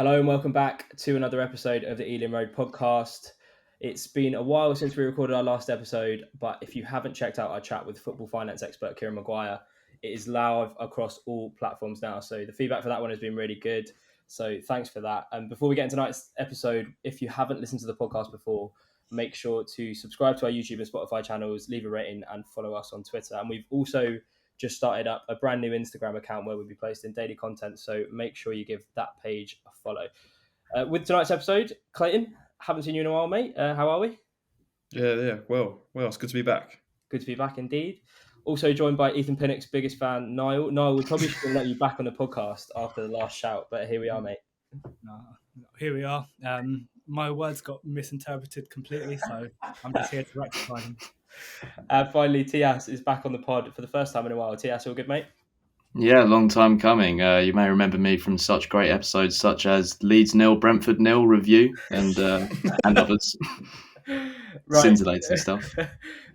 Hello and welcome back to another episode of the Ealing Road podcast. It's been a while since we recorded our last episode, but if you haven't checked out our chat with football finance expert Kieran Maguire, it is live across all platforms now. So the feedback for that one has been really good. So thanks for that. And before we get into tonight's episode, if you haven't listened to the podcast before, make sure to subscribe to our YouTube and Spotify channels, leave a rating and follow us on Twitter. And we've also just started up a brand new Instagram account where we'll be posting daily content. So make sure you give that page a follow. With tonight's episode, Clayton, haven't seen you in a while, mate. How are we? Yeah. Well, it's good to be back. Good to be back indeed. Also joined by Ethan Pinnock's biggest fan, Niall. Niall, we probably should have let you back on the podcast after the last shout, but here we are, mate. Here we are. My words got misinterpreted completely, so I'm just here to rectify them. Finally, Tias is back on the pod for the first time in a while. Tias, all good, mate? Yeah, long time coming. You may remember me from such great episodes such as Leeds 0, Brentford 0 review and others. Right. Scintillating stuff.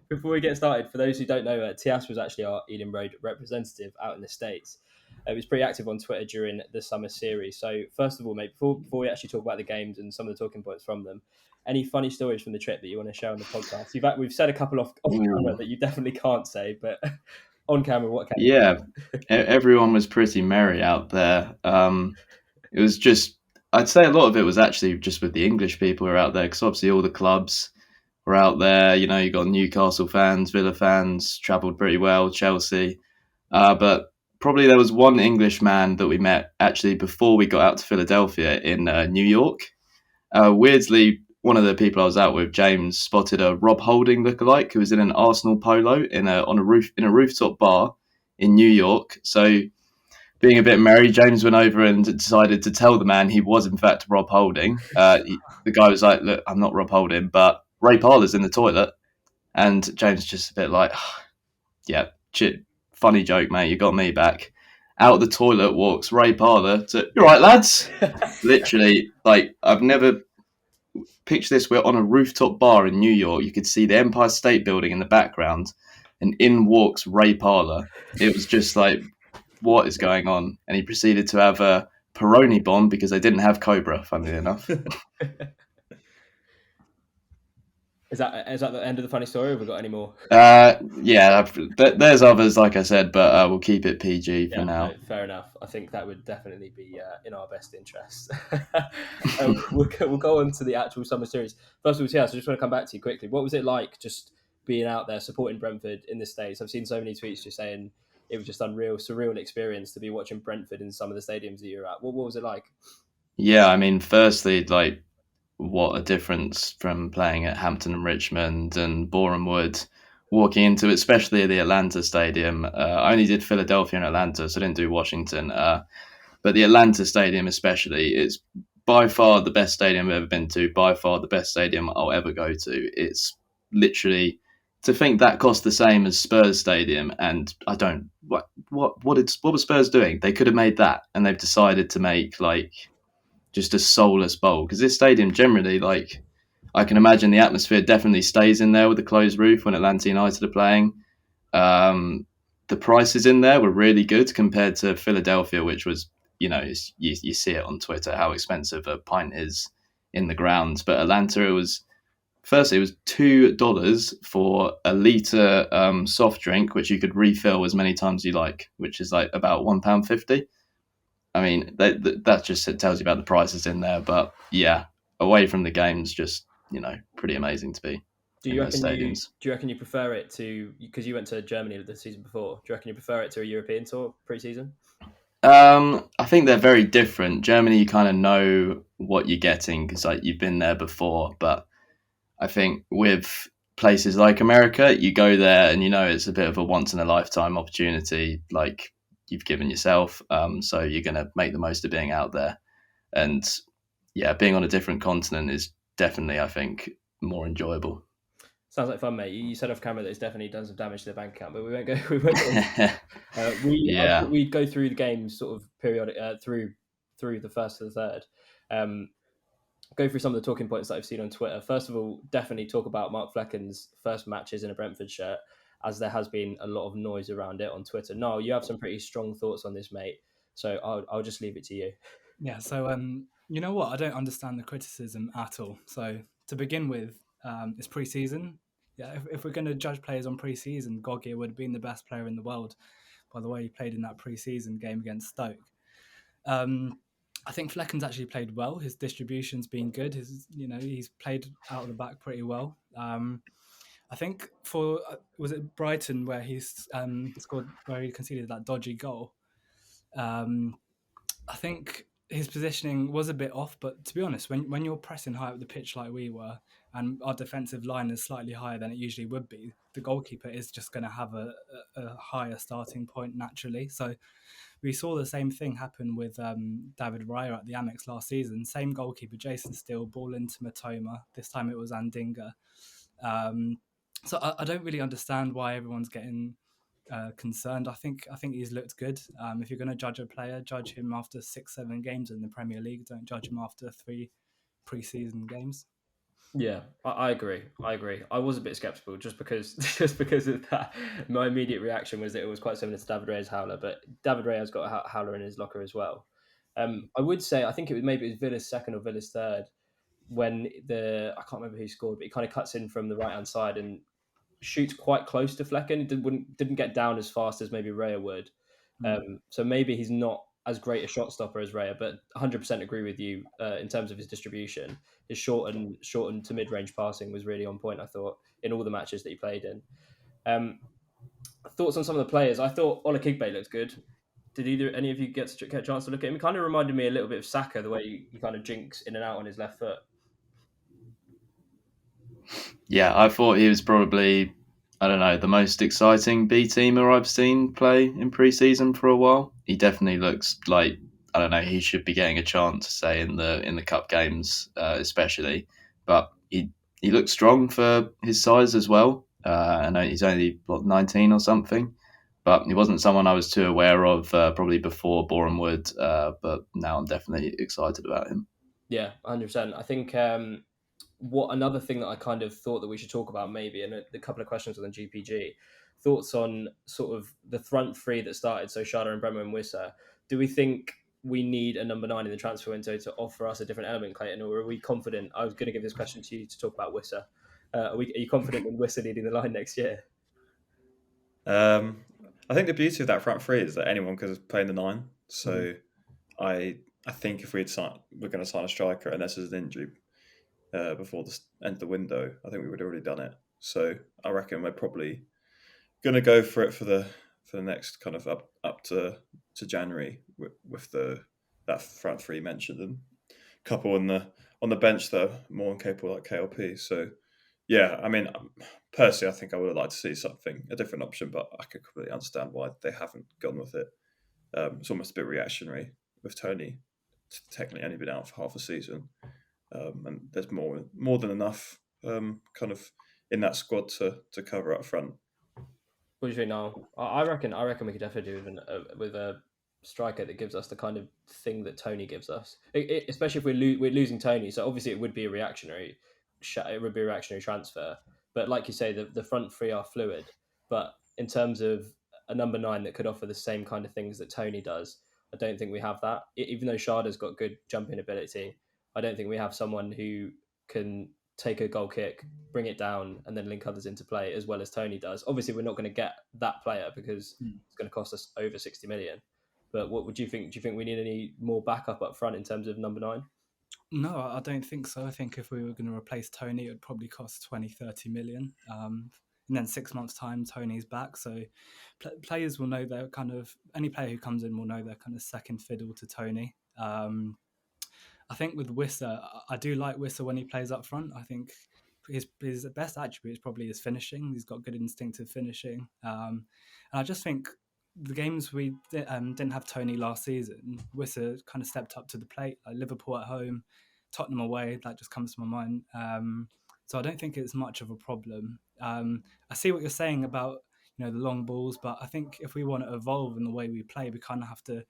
Before we get started, for those who don't know, Tias was actually our Ealing Road representative out in the States. He was pretty active on Twitter during the summer series. So first of all, mate, before we actually talk about the games and some of the talking points from them, any funny stories from the trip that you want to share on the podcast? We've said a couple off camera that you definitely can't say, but on camera, what can you? Yeah, everyone was pretty merry out there. It was just, I'd say a lot of it was actually just with the English people who were out there, because obviously all the clubs were out there. You know, you got Newcastle fans, Villa fans, travelled pretty well, Chelsea. But probably there was one English man that we met actually before we got out to Philadelphia in New York. Weirdly, one of the people I was out with, James, spotted a Rob Holding lookalike who was in an Arsenal polo in a rooftop bar in New York. So, being a bit merry, James went over and decided to tell the man he was in fact Rob Holding. The guy was like, "Look, I'm not Rob Holding, but Ray Parlour's in the toilet." And James just a bit like, "Yeah, funny joke, mate. You got me back." Out the toilet walks Ray Parlour to, "You right, lads?" Literally, like, I've never picture this. We're on a rooftop bar in New York. You could see the Empire State Building in the background, and in walks Ray Parlour. It was just like, what is going on? And he proceeded to have a Peroni bomb because they didn't have Cobra, funnily enough. Is that the end of the funny story, or have we got any more? Yeah, there's others, like I said, but we'll keep it PG for now. No, fair enough. I think that would definitely be in our best interest. We'll go on to the actual summer series. First of all, Tias, I just want to come back to you quickly. What was it like just being out there supporting Brentford in the States? I've seen so many tweets just saying it was just unreal, surreal experience to be watching Brentford in some of the stadiums that you're at. What was it like? Yeah, I mean, firstly, like, what a difference from playing at Hampton and Richmond and Boreham Wood, walking into especially the Atlanta Stadium. I only did Philadelphia and Atlanta, so I didn't do Washington. But the Atlanta Stadium especially is by far the best stadium I've ever been to, by far the best stadium I'll ever go to. It's literally, to think that cost the same as Spurs Stadium, and I don't, what were Spurs doing? They could have made that, and they've decided to make like just a soulless bowl, because this stadium generally, like, I can imagine the atmosphere definitely stays in there with the closed roof when Atlanta United are playing. The prices in there were really good compared to Philadelphia, which was, you know, you see it on Twitter how expensive a pint is in the grounds. But Atlanta, it was $2 for a litre soft drink, which you could refill as many times as you like, which is like about £1.50. I mean, that just tells you about the prices in there. But yeah, away from the games, just, you know, pretty amazing to be in those stadiums. Do you reckon you prefer it to, because you went to Germany the season before, do you reckon you prefer it to a European tour pre-season? I think they're very different. Germany, you kind of know what you're getting because, like, you've been there before. But I think with places like America, you go there and you know it's a bit of a once in a lifetime opportunity. Like, you've given yourself, so you're going to make the most of being out there. And yeah, being on a different continent is definitely, I think, more enjoyable. Sounds like fun, mate. You said off camera that it's definitely done some damage to the bank account, but we won't go. We'd go through the games sort of periodic through the first to the third. Go through some of the talking points that I've seen on Twitter. First of all, definitely talk about Mark Flecken's first matches in a Brentford shirt, as there has been a lot of noise around it on Twitter. Noel, you have some pretty strong thoughts on this, mate. So I'll just leave it to you. Yeah, so You know what? I don't understand the criticism at all. So to begin with, it's pre-season. Yeah, if we're going to judge players on pre-season, Gogia would have been the best player in the world by the way he played in that pre-season game against Stoke. I think Flecken's actually played well. His distribution's been good. He's played out of the back pretty well. I think for was it Brighton where he's scored, where he conceded that dodgy goal. I think his positioning was a bit off, but to be honest, when you're pressing high up the pitch like we were, and our defensive line is slightly higher than it usually would be, the goalkeeper is just going to have a higher starting point naturally. So we saw the same thing happen with David Raya at the Amex last season. Same goalkeeper, Jason Steele, ball into Matoma. This time it was Andinga. So I don't really understand why everyone's getting concerned. I think he's looked good. If you're going to judge a player, judge him after 6-7 games in the Premier League. Don't judge him after 3 pre-season games. Yeah, I agree. I was a bit skeptical just because of that. My immediate reaction was that it was quite similar to David Raya's howler, but David Raya's got a howler in his locker as well. I would say I think it was Villa's second or Villa's third when I can't remember who scored, but he kind of cuts in from the right hand side and shoots quite close to Flecken. It didn't get down as fast as maybe Raya would. So maybe he's not as great a shot stopper as Raya, but 100% agree with you in terms of his distribution. His short and to mid-range passing was really on point, I thought, in all the matches that he played in. Thoughts on some of the players? I thought Ola Kigbe looked good. Did any of you get a chance to look at him? He kind of reminded me a little bit of Saka, the way he kind of jinks in and out on his left foot. Yeah, I thought he was probably, I don't know, the most exciting B-teamer I've seen play in pre-season for a while. He definitely looks like, I don't know, he should be getting a chance, say, in the cup games, especially. But he looks strong for his size as well. I know he's only 19 or something, but he wasn't someone I was too aware of probably before Boreham Wood. But now I'm definitely excited about him. Yeah, 100%. I think another thing that I kind of thought that we should talk about maybe, and a couple of questions on the GPG, thoughts on sort of the front three that started, so Schade and Bremer and Wissa. Do we think we need a number 9 in the transfer window to offer us a different element, Clayton, or are we confident? I was going to give this question to you to talk about Wissa. Are you confident in Wissa leading the line next year? I think the beauty of that front three is that anyone could play in the 9. So I think if we're going to sign a striker, unless there's an injury before the end of the window, I think we would have already done it. So I reckon we're probably going to go for it for the next kind of up to January with that front three mentioned, and a couple on the bench that are more capable like KLP. So yeah, I mean, personally, I think I would have liked to see a different option, but I could completely understand why they haven't gone with it. It's almost a bit reactionary with Tony technically only been out for half a season. And there's more than enough kind of in that squad to cover up front. What do you think, Niall? I reckon we could definitely do with a striker that gives us the kind of thing that Tony gives us, especially if we're losing Tony. So obviously it would be a reactionary transfer. But like you say, the front three are fluid. But in terms of a number 9 that could offer the same kind of things that Tony does, I don't think we have that. Even though Schade's got good jumping ability, I don't think we have someone who can take a goal kick, bring it down, and then link others into play as well as Tony does. Obviously, we're not going to get that player because it's going to cost us over 60 million. But what would you think? Do you think we need any more backup up front in terms of number 9? No, I don't think so. I think if we were going to replace Tony, it would probably cost 20-30 million. And then 6 months' time, Tony's back. So players will know they're kind of, any player who comes in will know they're kind of second fiddle to Tony. I think with Wissa, I do like Wissa when he plays up front. I think his best attribute is probably his finishing. He's got good instinctive finishing. And I just think the games we didn't have Tony last season, Wissa kind of stepped up to the plate, like Liverpool at home, Tottenham away, that just comes to my mind. So I don't think it's much of a problem. I see what you're saying about the long balls, but I think if we want to evolve in the way we play, we kind of have to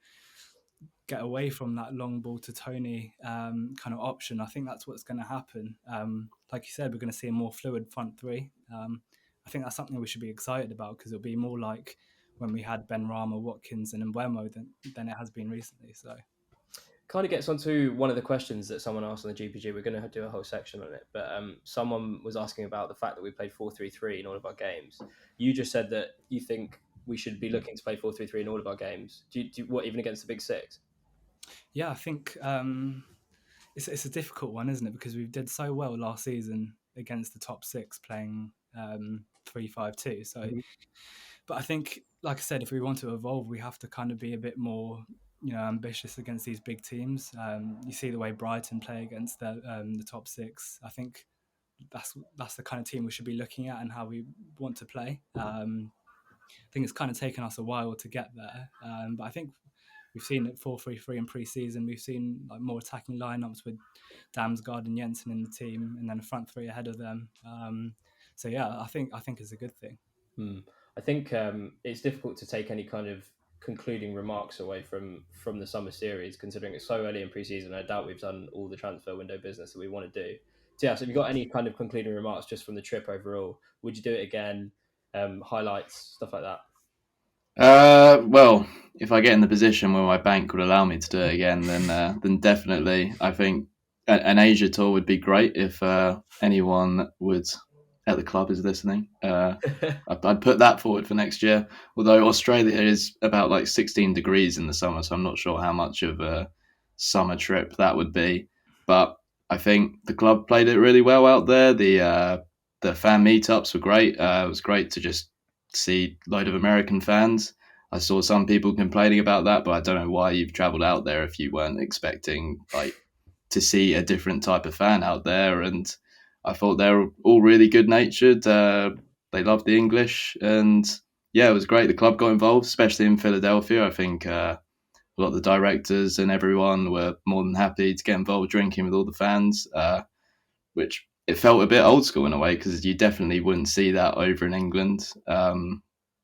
get away from that long ball to Tony kind of option. I think that's what's going to happen. Like you said, we're going to see a more fluid front three. I think that's something we should be excited about because it'll be more like when we had Benrahma, Watkins and Mbeumo than it has been recently. So kind of gets onto one of the questions that someone asked on the GPG. We're going to do a whole section on it, but someone was asking about the fact that we played 4-3-3 in all of our games. You just said that you think we should be looking to play 4-3-3 in all of our games. What, even against the big six? Yeah, I think it's a difficult one, isn't it? Because we did so well last season against the top six playing 3-5-2. So, but I think, like I said, if we want to evolve, we have to kind of be a bit more, ambitious against these big teams. You see the way Brighton play against the top six. I think that's the kind of team we should be looking at and how we want to play. I think it's kind of taken us a while to get there, but I think we've seen it 4-3-3 in pre-season. We've seen like more attacking lineups with Damsgaard and Jensen in the team, and then a front three ahead of them. So yeah, I think it's a good thing. I think it's difficult to take any kind of concluding remarks away from the summer series, considering it's so early in pre-season. I doubt we've done all the transfer window business that we want to do. So yeah, so have you got any kind of concluding remarks just from the trip overall? Would you do it again? Highlights, stuff like that? Well, if I get in the position where my bank would allow me to do it again, then definitely. I think an Asia tour would be great if anyone would at the club is listening. I'd put that forward for next year. Although Australia is about like 16 degrees in the summer, so I'm not sure how much of a summer trip that would be. But I think the club played it really well out there. The fan meetups were great. It was great to just see a load of American fans. I saw some people complaining about that, but I don't know why you've travelled out there if you weren't expecting like to see a different type of fan out there. And I thought they were all really good natured. They loved the English, and yeah, it was great. The club got involved, especially in Philadelphia. I think a lot of the directors and everyone were more than happy to get involved drinking with all the fans, which it felt a bit old school in a way because you definitely wouldn't see that over in England.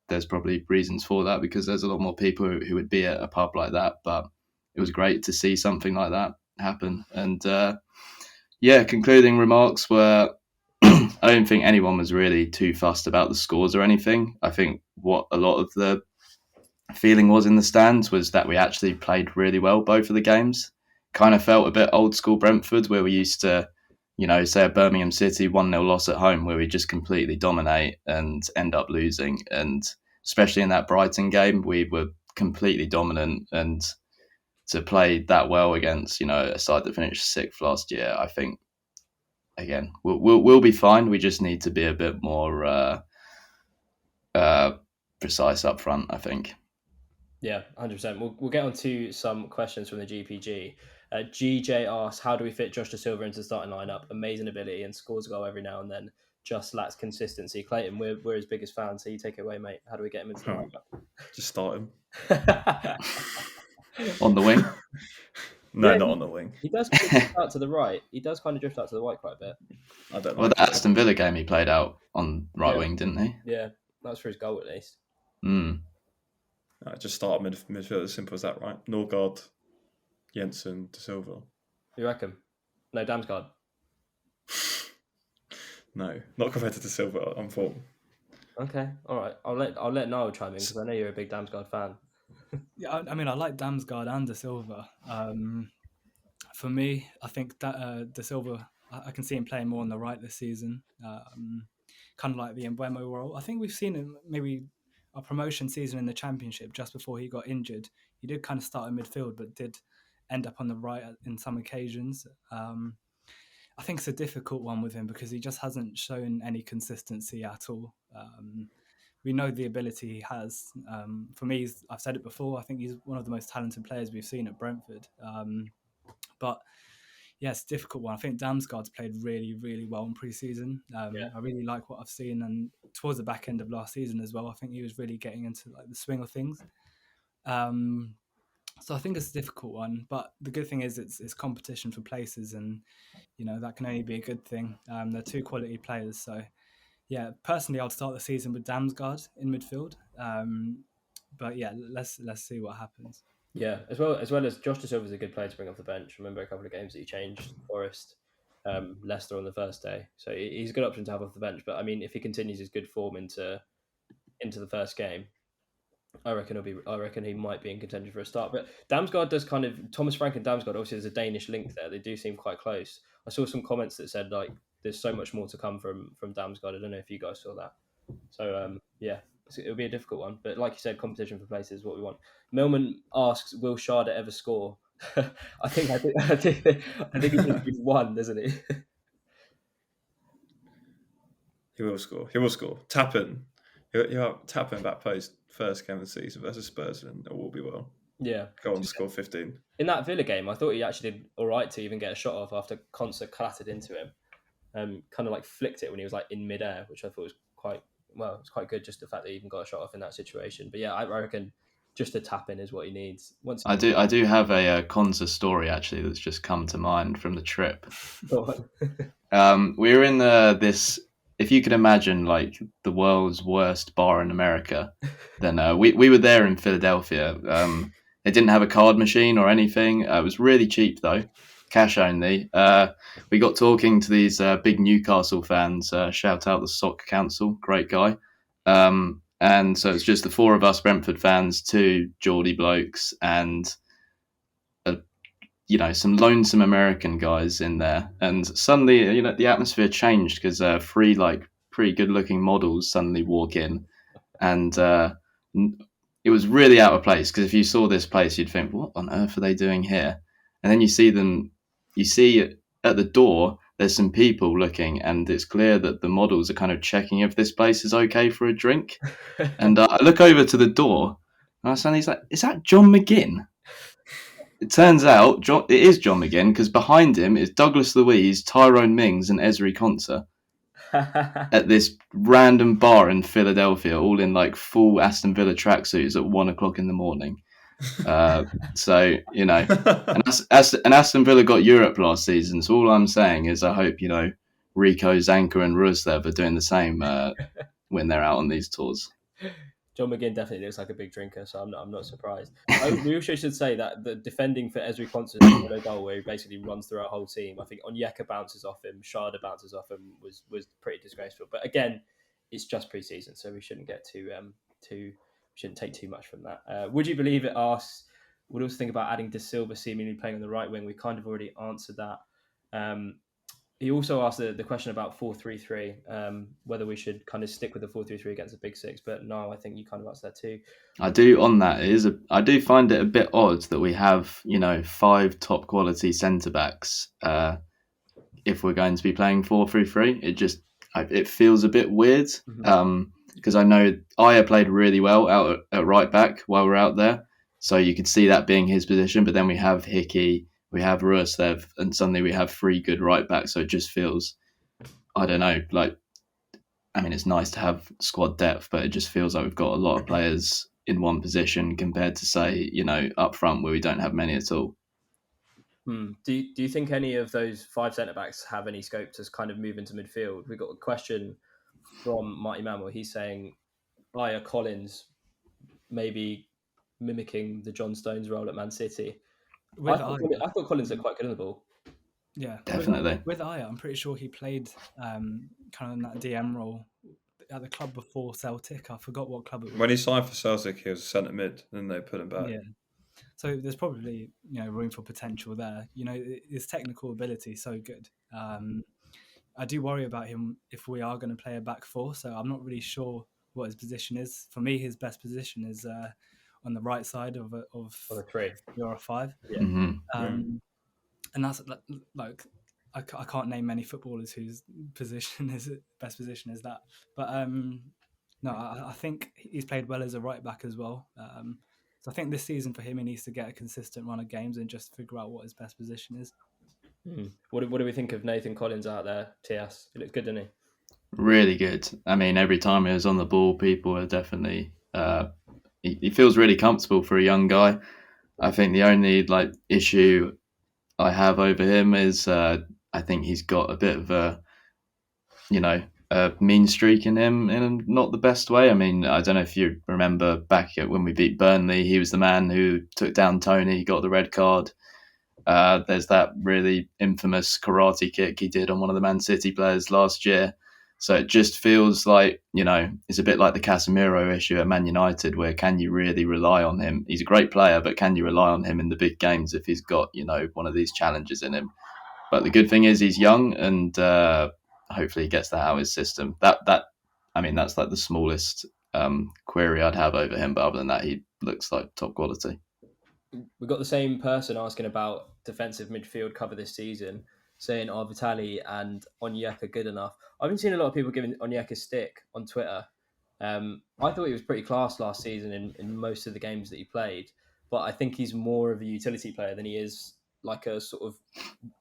There's probably reasons for that because there's a lot more people who would be at a pub like that, but it was great to see something like that happen. And concluding remarks were I don't think anyone was really too fussed about the scores or anything. I think what a lot of the feeling was in the stands was that we actually played really well both of the games. Kind of felt a bit old school Brentford where we used to, say a Birmingham City 1-0 loss at home where we just completely dominate and end up losing. And especially in that Brighton game, we were completely dominant, and to play that well against, a side that finished sixth last year, I think, again, we'll be fine. We just need to be a bit more precise up front, I think. Yeah, 100%. We'll get on to some questions from the GPG. GJ asks, how do we fit Josh Da Silva into the starting lineup? Amazing ability and scores a goal every now and then. Just lacks consistency. Clayton, we're his biggest fans, so you take it away, mate. How do we get him into the lineup? Just start him. On the wing? No, not on the wing. He does kind of drift out to the right. He does kind of drift out to the right quite a bit. I don't know. Well, the Aston Villa game he played out on right wing, didn't he? Yeah, that was for his goal at least. Just start midfield, as simple as that, right? Norgard, Jensen, Da Silva. You reckon? No, Damsgaard. No, not compared to Da Silva on form. Okay, all right. I'll let Niall chime in because I know you're a big Damsgaard fan. Yeah, I mean, I like Damsgaard and Da Silva. For me, I think that Da Silva, I can see him playing more on the right this season, kind of like the Mbeumo role. I think we've seen him maybe a promotion season in the Championship just before he got injured. He did kind of start in midfield, but did end up on the right in some occasions. I think it's a difficult one with him because he just hasn't shown any consistency at all. We know the ability he has. For me, I've said it before, I think he's one of the most talented players we've seen at Brentford. But yeah, it's a difficult one. I think Damsgaard's played really, really well in pre-season. I really like what I've seen, and towards the back end of last season as well, I think he was really getting into like the swing of things. So I think it's a difficult one, but the good thing is it's competition for places, and that can only be a good thing. They're two quality players, so yeah. Personally, I'd start the season with Damsgaard in midfield, but yeah, let's see what happens. Yeah, as well as Josh Da Silva is a good player to bring off the bench. I remember a couple of games that he changed Forest, Leicester on the first day, so he's a good option to have off the bench. But I mean, if he continues his good form into the first game, I reckon he might be in contention for a start. But Damsgaard does kind of Thomas Frank and Damsgaard. Obviously, there's a Danish link there. They do seem quite close. I saw some comments that said like there's so much more to come from Damsgaard. I don't know if you guys saw that. So yeah, it'll be a difficult one. But like you said, competition for places is what we want. Millman asks, "Will Schade ever score?" I think he's one, doesn't he? He will score. He will score. Tappin. He'll have Tappin back post first game of the season versus Spurs, and it will be well. Yeah. Go on to score 15. In that Villa game, I thought he actually did all right to even get a shot off after Konsa clattered into him. Kind of like flicked it when he was like in midair, which I thought was quite good. Just the fact that he even got a shot off in that situation. But yeah, I reckon just a tap in is what he needs. I do have a Konsa story actually that's just come to mind from the trip. We were in this. If you could imagine like the world's worst bar in America, then we were there in Philadelphia. They didn't have a card machine or anything. It was really cheap though, cash only. We got talking to these big Newcastle fans. Shout out the Sock Council, great guy. And so it's just the four of us Brentford fans, two Geordie blokes, and some lonesome American guys in there. And suddenly, the atmosphere changed because three like pretty good-looking models suddenly walk in, and it was really out of place. Because if you saw this place, you'd think, "What on earth are they doing here?" And then you see them. You see at the door, there's some people looking, and it's clear that the models are kind of checking if this place is okay for a drink. And I look over to the door, and I suddenly like, "Is that John McGinn?" It turns out it is John McGinn because behind him is Douglas Luiz, Tyrone Mings, and Ezri Konsa at this random bar in Philadelphia, all in like full Aston Villa tracksuits at 1 o'clock in the morning. So and Aston Villa got Europe last season. So all I'm saying is I hope Rico, Zanka, and Ruslev are doing the same when they're out on these tours. John McGinn definitely looks like a big drinker, so I'm not surprised. We also should say that the defending for Ezri Konsa's goal, where he basically runs through our whole team, I think Onyeka bounces off him, Schade bounces off him, was pretty disgraceful. But again, it's just pre-season, so we shouldn't get shouldn't take too much from that. Would you believe it? Asks, would also think about adding De Silva seemingly playing on the right wing. We kind of already answered that. He also asked the question about 4-3-3, whether we should kind of stick with the 4-3-3 against the Big Six. But no, I think you kind of answered that too. I do on that. I do find it a bit odd that we have 5 top quality centre backs. If we're going to be playing 4-3-3, it feels a bit weird. Because I know Aya played really well out at right back while we're out there, so you could see that being his position. But then we have Hickey. We have Ruslev, and suddenly we have 3 good right backs. So it just feels, I don't know, like, I mean, it's nice to have squad depth, but it just feels like we've got a lot of players in one position compared to, say, up front where we don't have many at all. Do you think any of those 5 centre backs have any scope to kind of move into midfield? We got a question from Marty Manuel. He's saying, Aya Collins maybe mimicking the John Stones role at Man City. I thought Collins looked quite good on the ball. Yeah, definitely. With Aya, I'm pretty sure he played kind of in that DM role at the club before Celtic. I forgot what club it was. When he signed for Celtic, he was centre mid, then they put him back. Yeah, so there's probably room for potential there. His technical ability is so good. I do worry about him if we are going to play a back 4. So I'm not really sure what his position is. For me, his best position is on the right side of a 3 or a 5. Yeah. And that's like I can't name many footballers whose best position is that. But no, I think he's played well as a right back as well. So I think this season for him, he needs to get a consistent run of games and just figure out what his best position is. What do we think of Nathan Collins out there, TS? He looks good, doesn't he? Really good. I mean, every time he was on the ball, people are definitely... He feels really comfortable for a young guy. I think the only issue I have over him is I think he's got a bit of a mean streak in him in not the best way. I mean, I don't know if you remember back when we beat Burnley, he was the man who took down Tony, got the red card. There's that really infamous karate kick he did on one of the Man City players last year. So it just feels like, it's a bit like the Casemiro issue at Man United, where can you really rely on him? He's a great player, but can you rely on him in the big games if he's got, one of these challenges in him? But the good thing is he's young, and hopefully he gets that out of his system. That's like the smallest query I'd have over him. But other than that, he looks like top quality. We got the same person asking about defensive midfield cover this season, saying are Vitali and Onyeka good enough? I've been seeing a lot of people giving Onyeka stick on Twitter. I thought he was pretty class last season in most of the games that he played, but I think he's more of a utility player than he is like a sort of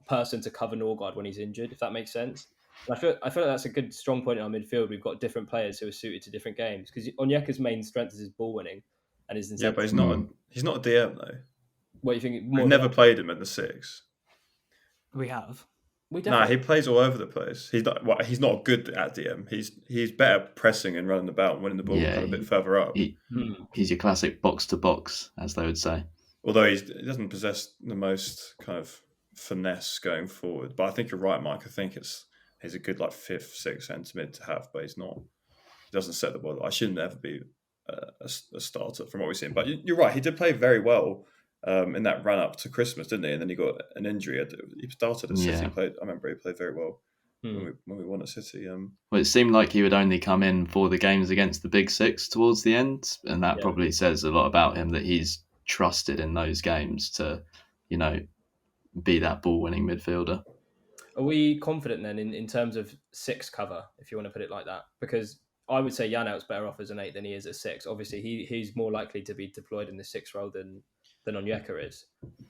person to cover Norgard when he's injured, if that makes sense. And I feel like that's a good strong point in our midfield. We've got different players who are suited to different games, because Onyeka's main strength is his ball winning and his Yeah, but he's not a DM though. What do you think? We've never played him in the 6. We have. He plays all over the place. He's not good at DM. He's better pressing and running about and winning the ball a bit further up. He's your classic box to box, as they would say. Although he doesn't possess the most kind of finesse going forward. But I think you're right, Mike. I think he's a good like 5th, 6th centre mid to have, but he's not. He doesn't set the ball. I shouldn't ever be a starter from what we've seen. But you're right. He did play very well. In that run up to Christmas, didn't he? And then he got an injury. He started at City. I remember he played very well when we won at City. Well, it seemed like he would only come in for the games against the Big 6 towards the end, and that probably says a lot about him, that he's trusted in those games to, be that ball-winning midfielder. Are we confident then in terms of 6 cover, if you want to put it like that? Because I would say Janelt's better off as an 8 than he is at 6. Obviously, he's more likely to be deployed in the 6 role than Onyeka is.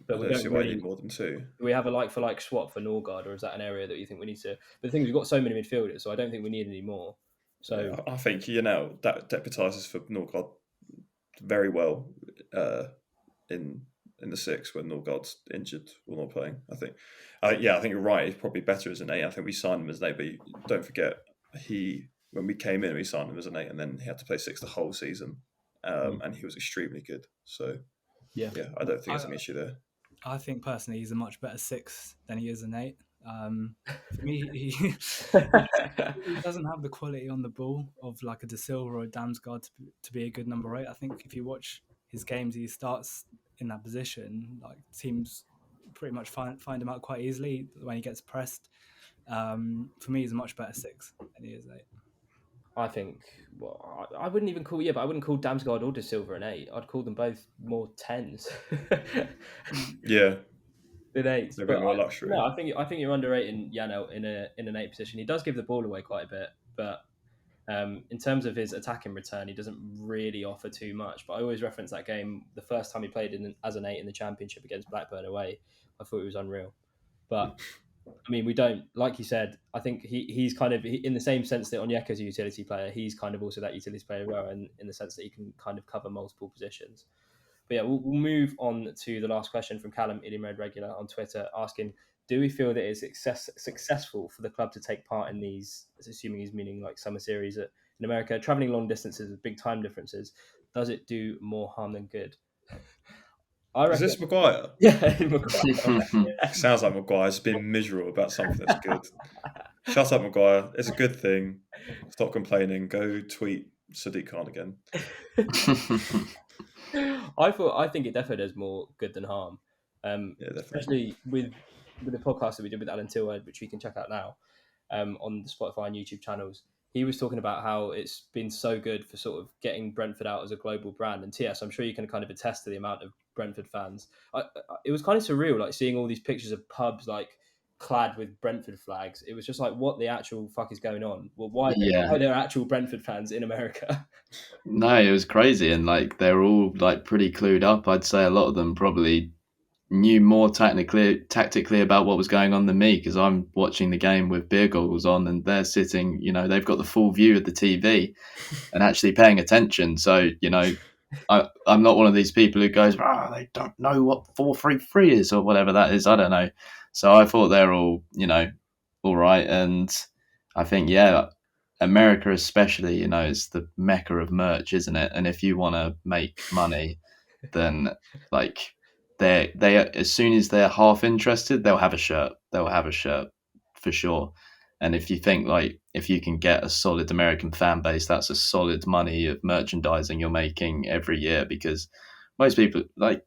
But we don't really need more than 2. Do we have a like-for-like swap for Norgard, or is that an area that you think we need to... But the thing is, we've got so many midfielders, so I don't think we need any more. So I think, that deputises for Norgard very well in the 6 when Norgard's injured or not playing, I think. I think you're right. He's probably better as an 8. I think we signed him as an 8, but don't forget, when we came in, we signed him as an 8, and then he had to play 6 the whole season, and he was extremely good. So... Yeah, I don't think there's an issue there. I think personally he's a much better 6 than he is an 8. For me, he doesn't have the quality on the ball of like a De Silva or a Damsgaard to be a good number 8. I think if you watch his games, he starts in that position. Like teams pretty much find him out quite easily when he gets pressed. For me, he's a much better 6 than he is 8. I think, I wouldn't even call, but I wouldn't call Damsgaard or De Silva an 8. I'd call them both more 10s. Yeah. Than 8s. They're a bit more luxury. No, I think you're underrating Janelt in an 8 position. He does give the ball away quite a bit, but in terms of his attacking return, he doesn't really offer too much. But I always reference that game, the first time he played as an 8 in the Championship against Blackburn away. I thought it was unreal. But... I mean, we don't, like you said, I think he's kind of, in the same sense that Onyeka's a utility player, he's kind of also that utility player as well, and in the sense that he can kind of cover multiple positions. But yeah, we'll move on to the last question from Callum, Ealing Road regular on Twitter, asking, do we feel that it's successful for the club to take part in these, assuming he's meaning like summer series in America, travelling long distances with big time differences, does it do more harm than good? Is this Maguire? Yeah, Maguire. Sounds like Maguire's been miserable about something that's good. Shut up, Maguire. It's a good thing. Stop complaining. Go tweet Sadiq Khan again. I think it definitely does more good than harm. Especially with the podcast that we did with Alan Tillward, which we can check out now on the Spotify and YouTube channels. He was talking about how it's been so good for sort of getting Brentford out as a global brand. And TS, I'm sure you can kind of attest to the amount of Brentford fans. It was kind of surreal, like seeing all these pictures of pubs like clad with Brentford flags. It was just like, what the actual fuck is going on? Well, why are there actual Brentford fans in America? No, it was crazy. And like, they're all like pretty clued up. I'd say a lot of them probably knew more tactically about what was going on than me, because I'm watching the game with beer goggles on and they're sitting, they've got the full view of the TV and actually paying attention. So, I'm not one of these people who goes, they don't know what 4-3-3 is or whatever that is. I don't know. So I thought they're all, all right. And I think, America especially, is the mecca of merch, isn't it? And if you want to make money, then like they as soon as they're half interested, they'll have a shirt. They'll have a shirt for sure. And if you think like if you can get a solid American fan base, that's a solid money of merchandising you're making every year, because most people like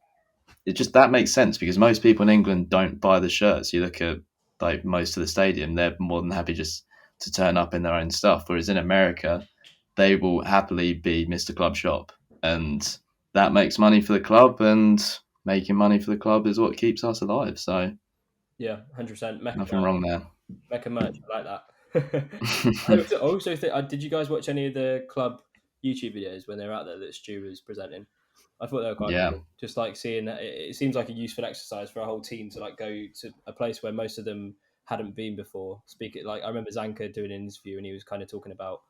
it just that makes sense because most people in England don't buy the shirts. You look at like most of the stadium, they're more than happy just to turn up in their own stuff. Whereas in America, they will happily be Mr. Club Shop, and that makes money for the club, and making money for the club is what keeps us alive. So Yeah, 100%. nothing wrong there. Mecca merch, I like that. I also think, did you guys watch any of the club YouTube videos when they were out there that Stu was presenting? I thought they were quite Yeah. cool. Just like seeing it seems like a useful exercise for a whole team to like go to a place where most of them hadn't been before. Like I remember Zanka doing an interview and he was kind of talking about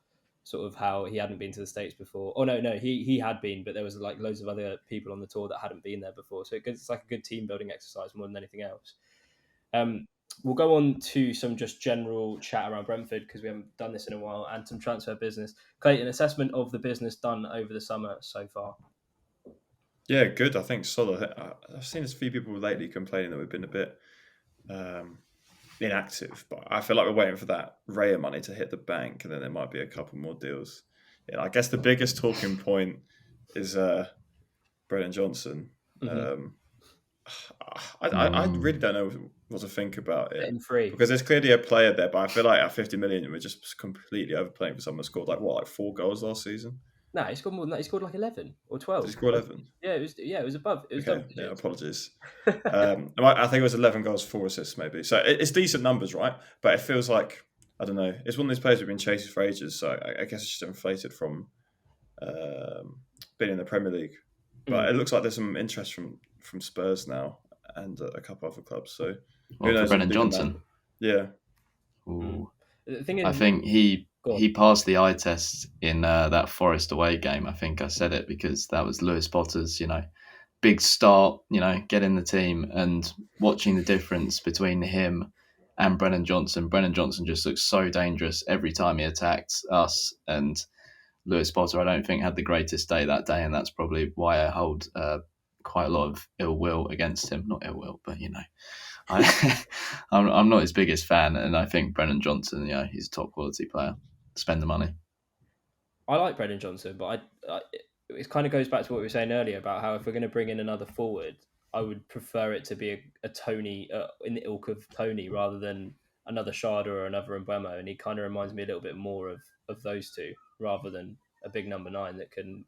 sort of how he hadn't been to the States before. Oh no, he had been, but there was like loads of other people on the tour that hadn't been there before. So it's like a good team building exercise more than anything else. We'll go on to some just general chat around Brentford because we haven't done this in a while, and some transfer business. Clayton, assessment of the business done over the summer so far. Yeah, good. I think solid. I've seen a few people lately complaining that we've been a bit inactive, but I feel like we're waiting for that Raya money to hit the bank, and then there might be a couple more deals. Yeah, I guess the biggest talking point is Brennan Johnson. Mm-hmm. I really don't know what to think about it Free. because there's clearly a player there, but I feel like at 50 million we're just completely overplaying for someone who scored like 4 goals last season. No, he scored more than that. He scored like 11 or 12. Did he score 11? Yeah, it was above. It was okay. Yeah, apologies. I think it was 11 goals, 4 assists maybe. So it's decent numbers, right? But it feels like, I don't know, it's one of those players we've been chasing for ages, so I guess it's just inflated from being in the Premier League. But it looks like there's some interest from Spurs now and a couple other clubs. So who knows? Brennan Johnson. Yeah. Ooh. The thing is, I think he passed the eye test in that Forest away game. I think I said it because that was Lewis Potter's, big start, get in the team, and watching the difference between him and Brennan Johnson. Brennan Johnson just looks so dangerous every time he attacked us, and Lewis Potter, I don't think, had the greatest day that day, and that's probably why I hold quite a lot of ill will against him. Not ill will, but I'm not his biggest fan, and I think Brennan Johnson, he's a top quality player. Spend the money. I like Brennan Johnson, but it kind of goes back to what we were saying earlier about how if we're going to bring in another forward, I would prefer it to be a Tony in the ilk of Tony rather than another Sharda or another Mbeumo, and he kind of reminds me a little bit more of those two rather than a big number 9 that can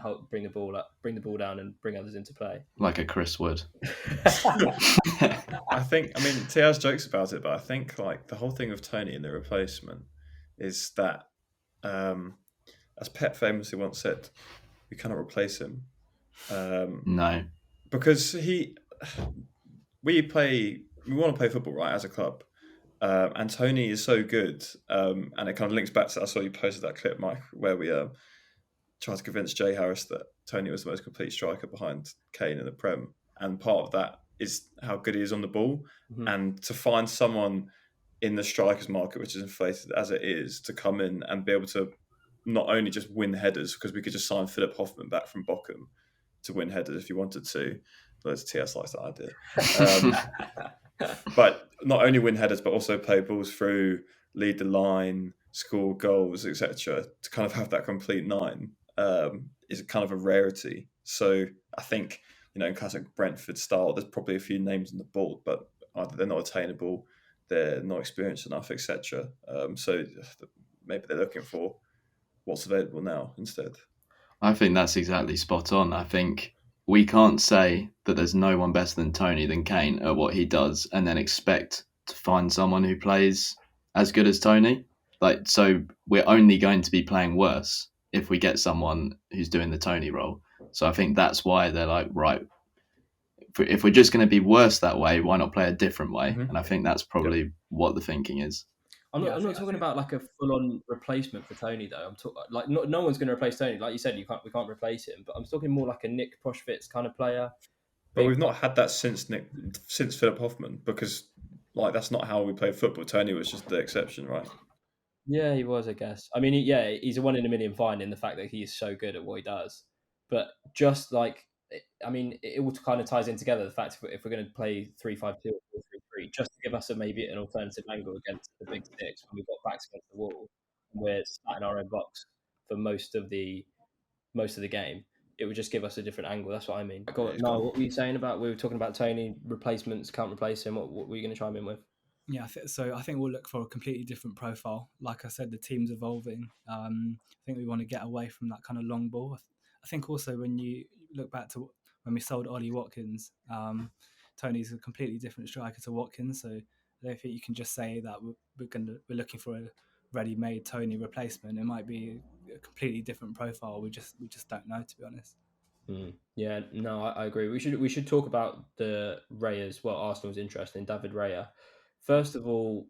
help bring the ball down and bring others into play. Like a Chris Wood. Tiaz jokes about it, but I think like the whole thing of Tony and the replacement is that, as Pep famously once said, we cannot replace him. No. Because we want to play football, right, as a club. And Tony is so good, and it kind of links back to, I saw you posted that clip, Mike, where we tried to convince Jay Harris that Tony was the most complete striker behind Kane in the Prem, and part of that is how good he is on the ball. Mm-hmm. And to find someone in the strikers market, which is inflated as it is, to come in and be able to not only just win headers, because we could just sign Philip Hoffman back from Bochum to win headers if you wanted to. There's TS likes that idea. But not only win headers, but also play balls through, lead the line, score goals, etc. To kind of have that complete 9 is kind of a rarity. So I think, in classic Brentford style, there's probably a few names on the board, but either they're not attainable, they're not experienced enough, etc. So maybe they're looking for what's available now instead. I think that's exactly spot on. I think we can't say that there's no one better than Tony than Kane at what he does and then expect to find someone who plays as good as Tony. So we're only going to be playing worse if we get someone who's doing the Tony role. So I think that's why they're like, right, if we're just going to be worse that way, why not play a different way? Mm-hmm. And I think that's probably what the thinking is. I'm not talking about like a full-on replacement for Tony though. I'm talking like no one's going to replace Tony. Like you said, we can't replace him. But I'm talking more like a Nick Proschwitz kind of player. But we've not had that since Philip Hoffman, because like that's not how we play football. Tony was just the exception, right? Yeah, he was, I guess. I mean, he's a 1 in a million find in the fact that he is so good at what he does. But just like, I mean, it all kind of ties in together. The fact if we're going to play 3-5-2 or 4-3-3, just to give us maybe an alternative angle against the big six when we've got backs against the wall and we're sat in our own box for most of the game. It would just give us a different angle. That's what I mean. No, what were you saying about? We were talking about Tony replacements, can't replace him. What were you going to chime in with? Yeah, so I think we'll look for a completely different profile. Like I said, the team's evolving. I think we want to get away from that kind of long ball. I think also when you look back to when we sold Ollie Watkins, Tony's a completely different striker to Watkins. So I don't think you can just say that we're looking for a ready-made Tony replacement. It might be a completely different profile. We just don't know, to be honest. Yeah, no, I agree. We should talk about the Rayas. Well, Arsenal's interest in David Raya. First of all,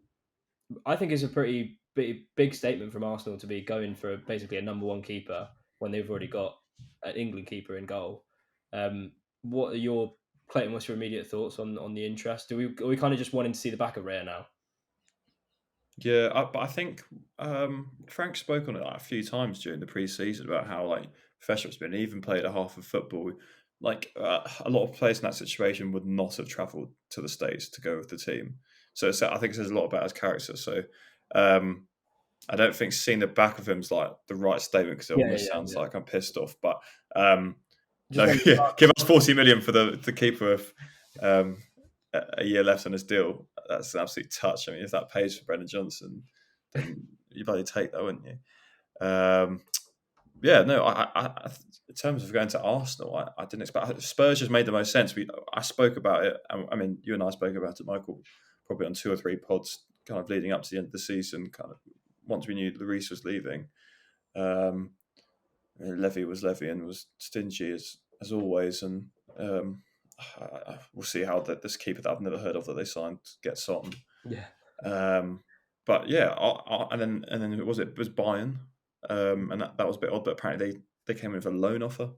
I think it's a pretty big statement from Arsenal to be going for basically a number one keeper when they've already got an England keeper in goal. What are your, Clayton, what's your immediate thoughts on the interest? Are we kind of just wanting to see the back of Raya now? Yeah, but I think Frank spoke on it a few times during the pre-season about how professional it's been. He even played a half of football. A lot of players in that situation would not have travelled to the States to go with the team. So I think it says a lot about his character. So I don't think seeing the back of him is the right statement because it almost sounds like I'm pissed off. But give us 40 million for the keeper of a year left on his deal. That's an absolute touch. I mean, if that pays for Brendan Johnson, then you bloody take that, wouldn't you? I in terms of going to Arsenal, I didn't expect Spurs just made the most sense. I spoke about it. I mean, you and I spoke about it, Michael, probably on 2 or 3 pods, kind of leading up to the end of the season. Kind of once we knew Lloris was leaving, Levy was Levy and was stingy as always, and we'll see how this keeper that I've never heard of that they signed gets on. Yeah. But yeah, and then it was Bayern, and that was a bit odd. But apparently they came in with a loan offer,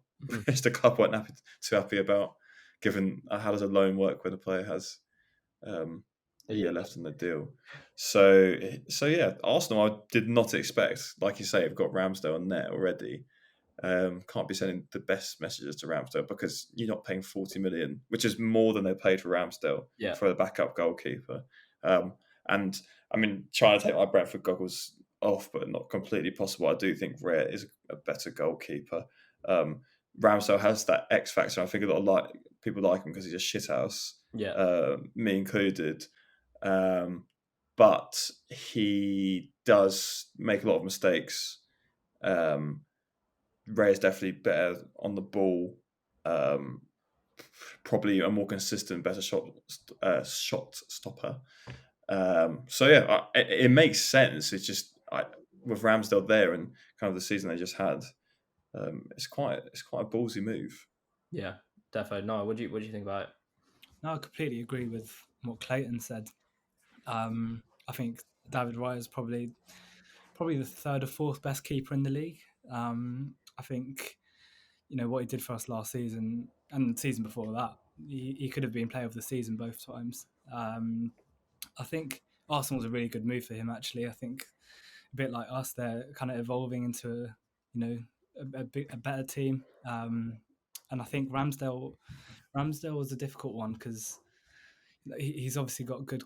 which the club weren't too happy about. Given how does a loan work when a player has a year left on the deal? So yeah, Arsenal I did not expect. Like you say, have got Ramsdale on net already. Can't be sending the best messages to Ramsdale because you're not paying 40 million, which is more than they paid for Ramsdale for a backup goalkeeper. And I mean, trying to take my Brentford goggles off, but not completely possible. I do think Raya is a better goalkeeper. Ramsdale has that X factor. I think a lot of people like him because he's a shithouse. Yeah, me included. But he does make a lot of mistakes. Ray is definitely better on the ball. Probably a more consistent, better shot stopper. So yeah, it makes sense. It's just with Ramsdale there and kind of the season they just had, it's quite a ballsy move. Yeah, definitely. No, what do you think about it? No, I completely agree with what Clayton said. I think David Raya is probably the 3rd or 4th best keeper in the league. I think what he did for us last season and the season before that, he could have been player of the season both times. I think Arsenal's a really good move for him. Actually, I think a bit like us, they're kind of evolving into a better team. And I think Ramsdale was a difficult one because he's obviously got good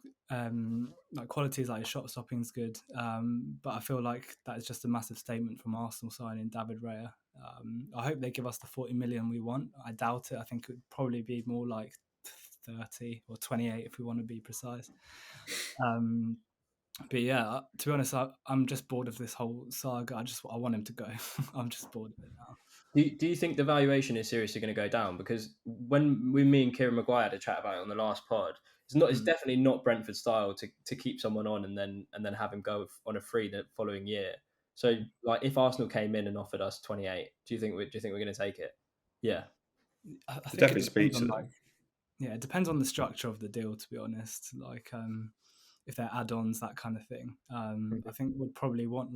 qualities, like his shot stopping is good, but I feel like that is just a massive statement from Arsenal signing David Raya. I hope they give us the 40 million we want. I doubt it. I think it would probably be more like 30 or 28 if we want to be precise. But yeah, to be honest, I'm just bored of this whole saga. I want him to go. I'm just bored of it now. Do you think the valuation is seriously going to go down? Because when me and Kieran Maguire had a chat about it on the last pod, it's definitely not Brentford style to keep someone on and then have him go on a free the following year. So if Arsenal came in and offered us 28, do you think we're going to take it? Yeah, I think definitely speaks to them. Yeah, it depends on the structure of the deal, to be honest. If they're add-ons, that kind of thing. I think we'd probably want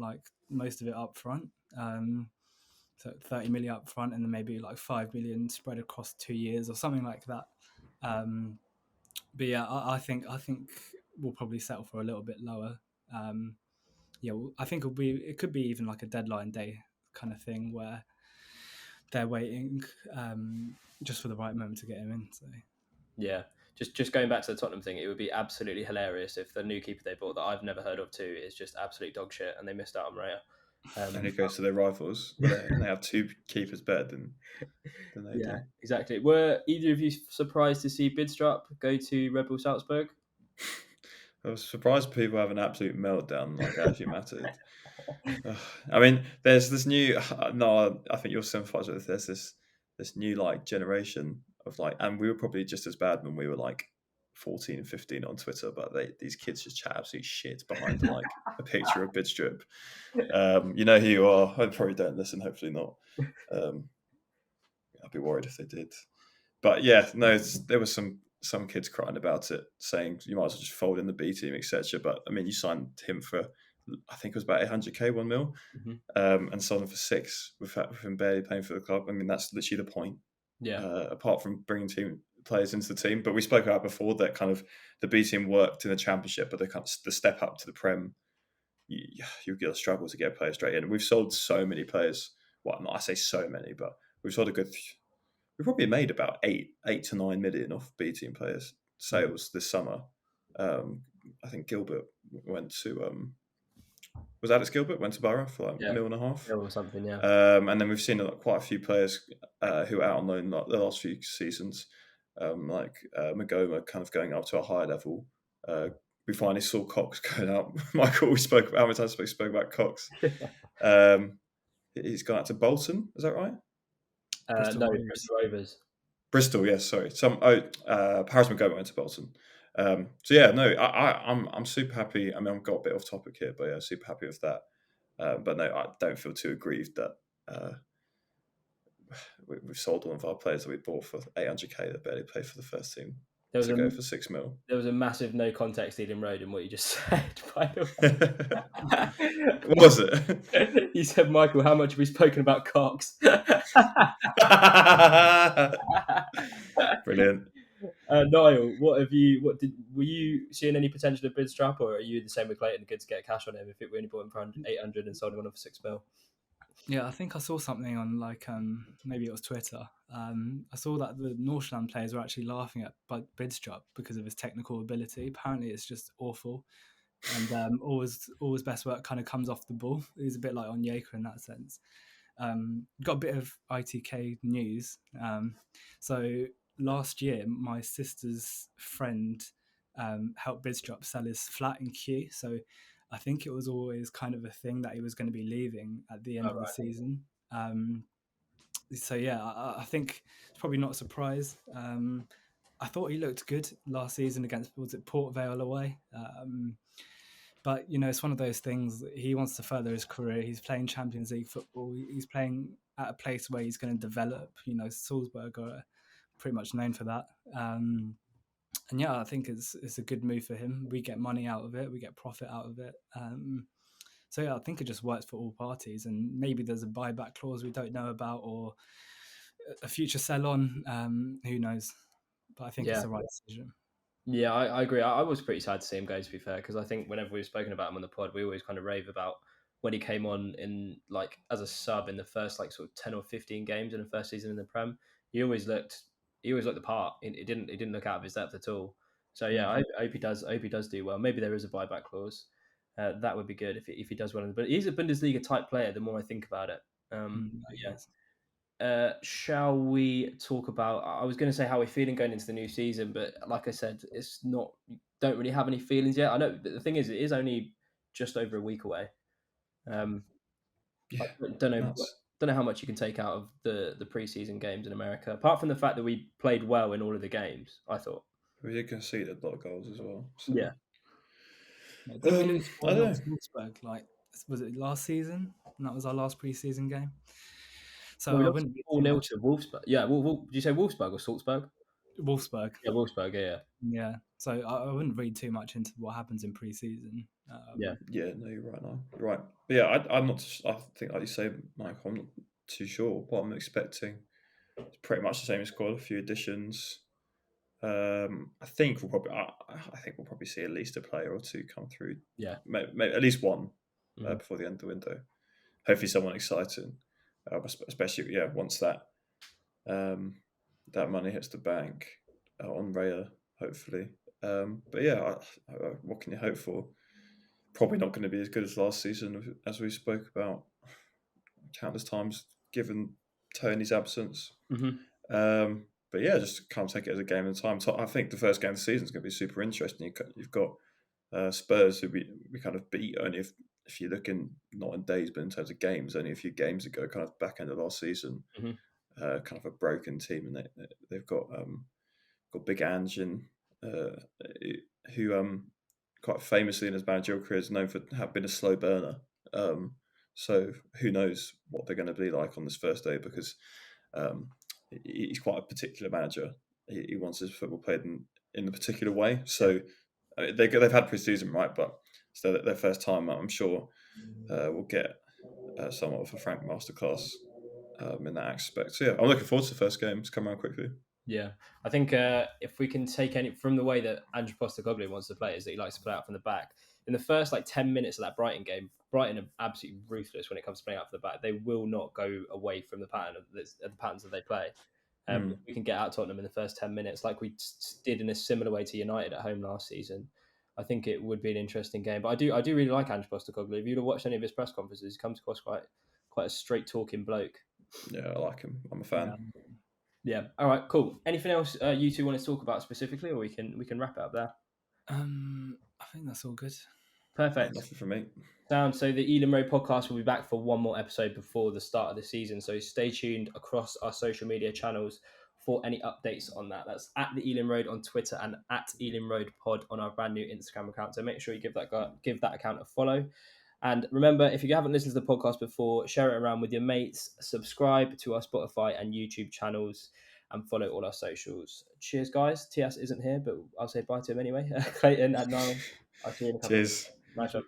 most of it up front. So 30 million up front and then maybe 5 million spread across 2 years or something like that. But yeah, I think we'll probably settle for a little bit lower. I think it could be even a deadline day kind of thing where they're waiting just for the right moment to get him in. So yeah. just going back to the Tottenham thing, it would be absolutely hilarious if the new keeper they bought that I've never heard of too is just absolute dog shit and they missed out on Raya. And it goes to their rivals. And they have two keepers better than they do. Exactly. Were either of you surprised to see Bidstrup go to Red Bull Salzburg? I was surprised people have an absolute meltdown like it actually mattered. I mean, there's this new. No, I think you'll sympathise with this. There's this new like generation of like, and we were probably just as bad when we were like 14, 15 on Twitter, but these kids just chat absolute shit behind like a picture of Bidstrup. You know who you are. I probably don't listen. Hopefully not. I'd be worried if they did. But yeah, no, there was some kids crying about it, saying you might as well just fold in the B team, etc. But I mean, you signed him for, I think it was about 800k, 1 mil, and sold him for 6 with him barely playing for the club. I mean, that's literally the point. Yeah. Apart from bringing team players into the team, but we spoke about before that kind of the B team worked in the Championship, but the step up to the Prem, you're going to struggle to get players straight in. We've sold so many players. Well, I say so many, but we've sold a good. We've probably made about 8 to 9 million off B team players sales this summer. I think Gilbert went to was Alex Gilbert went to Borough for like $1.5 million or something, yeah. And then we've seen quite a few players who are out on loan the last few seasons, like Magoma kind of going up to a higher level. We finally saw Cox going up. Michael, how many times we spoke about Cox? He's gone out to Bolton, is that right? Bristol Rovers. Bristol, yes. Sorry. Paris Magoma went to Bolton. So yeah, no, I'm super happy. I mean, I've got a bit off topic here, but yeah, super happy with that. But no, I don't feel too aggrieved that we've sold one of our players that we bought for 800k that barely played for the first team to go for 6 mil. There was a massive no context Ealing Road in what you just said, by the way. What was it? You said, Michael, how much have we spoken about Cox? Brilliant. Niall, were you seeing any potential of Bidstrup, or are you the same with Clayton, good to get cash on him if we only bought him for 800 and sold him on for 6 mil? Yeah, I think I saw something on maybe it was Twitter. I saw that the Northland players were actually laughing at Bidstrup because of his technical ability. Apparently, it's just awful, and always best work kind of comes off the ball. He's a bit like Onyeka in that sense. Got a bit of ITK news. So last year, my sister's friend helped Bidstrup sell his flat in Kew. So I think it was always kind of a thing that he was going to be leaving at the end of the season. So yeah, I think it's probably not a surprise. I thought he looked good last season against, was it Port Vale away? But, you know, it's one of those things. He wants to further his career. He's playing Champions League football. He's playing at a place where he's going to develop. You know, Salzburg are pretty much known for that. And yeah, I think it's a good move for him. We get money out of it. We get profit out of it. So yeah, I think it just works for all parties. And maybe there's a buyback clause we don't know about, or a future sell-on. Who knows? But I think it's the right decision. Yeah, I agree. I was pretty sad to see him go, to be fair, because I think whenever we've spoken about him on the pod, we always kind of rave about when he came on in like as a sub in the first like sort of 10 or 15 games in the first season in the Prem. He always looked the part. It didn't look out of his depth at all. So yeah, I hope he does do well. Maybe there is a buyback clause. That would be good if he does well. But he's a Bundesliga type player. The more I think about it, yes. Shall we talk about? I was going to say how we're feeling going into the new season, but like I said, it's not. Don't really have any feelings yet. I know, but the thing is, it is only just over a week away. I don't know how much you can take out of the preseason games in America, apart from the fact that we played well in all of the games. I thought we did concede a lot of goals as well. So. Yeah. I don't know. Salzburg, like, was it last season? And that was our last preseason game. So I wouldn't be 4-0 to Wolfsburg. Yeah, did you say Wolfsburg or Salzburg? Wolfsburg. Yeah, Wolfsburg. Yeah. Yeah. So I wouldn't read too much into what happens in pre-season. Yeah. No, you're right. Now, you're right. But yeah, I'm not. I think, like you say, Mike, I'm not too sure what I'm expecting. It's pretty much the same squad. A few additions. I think we'll probably see at least a player or two come through. Yeah. Maybe at least one before the end of the window. Hopefully, someone exciting. Especially, once that money hits the bank on Raya, hopefully. But yeah, what can you hope for? Probably not going to be as good as last season, as we spoke about countless times, given Tony's absence. But yeah, just can't take it as a game at a time. I think the first game of the season is going to be super interesting. You've got Spurs, who we kind of beat only if you're looking not in days, but in terms of games, only a few games ago, kind of back end of last season. Kind of a broken team, and they've got Big Ange in, who quite famously in his managerial career is known for having been a slow burner. So who knows what they're going to be like on this first day, because he's quite a particular manager. He wants his football played in a particular way. So they've had pre-season, right? But so their first time, I'm sure we'll get somewhat of a Frank masterclass in that aspect. So yeah, I'm looking forward to the first game to come around quickly. Yeah, I think if we can take any from the way that Andrew Postecoglou wants to play, is that he likes to play out from the back. In the first 10 minutes of that Brighton game, Brighton are absolutely ruthless when it comes to playing out from the back. They will not go away from the pattern of the patterns that they play. We can get out Tottenham in the first 10 minutes, like we did in a similar way to United at home last season. I think it would be an interesting game. But I do really like Andrew Postecoglou. If you'd have watched any of his press conferences, he comes across quite a straight talking bloke. Yeah, I like him. I'm a fan. Yeah. All right. Cool. Anything else you two want to talk about specifically, or we can wrap it up there? I think that's all good. Perfect. Nothing from me. So the Ealing Road podcast will be back for one more episode before the start of the season. So stay tuned across our social media channels for any updates on that. That's at the Ealing Road on Twitter and at Ealing Road Pod on our brand new Instagram account. So make sure you give that account a follow. And remember, if you haven't listened to the podcast before, share it around with your mates, subscribe to our Spotify and YouTube channels, and follow all our socials. Cheers, guys. TS isn't here, but I'll say bye to him anyway. Clayton and Niall. I'll see you in a couple. Cheers. Nice one.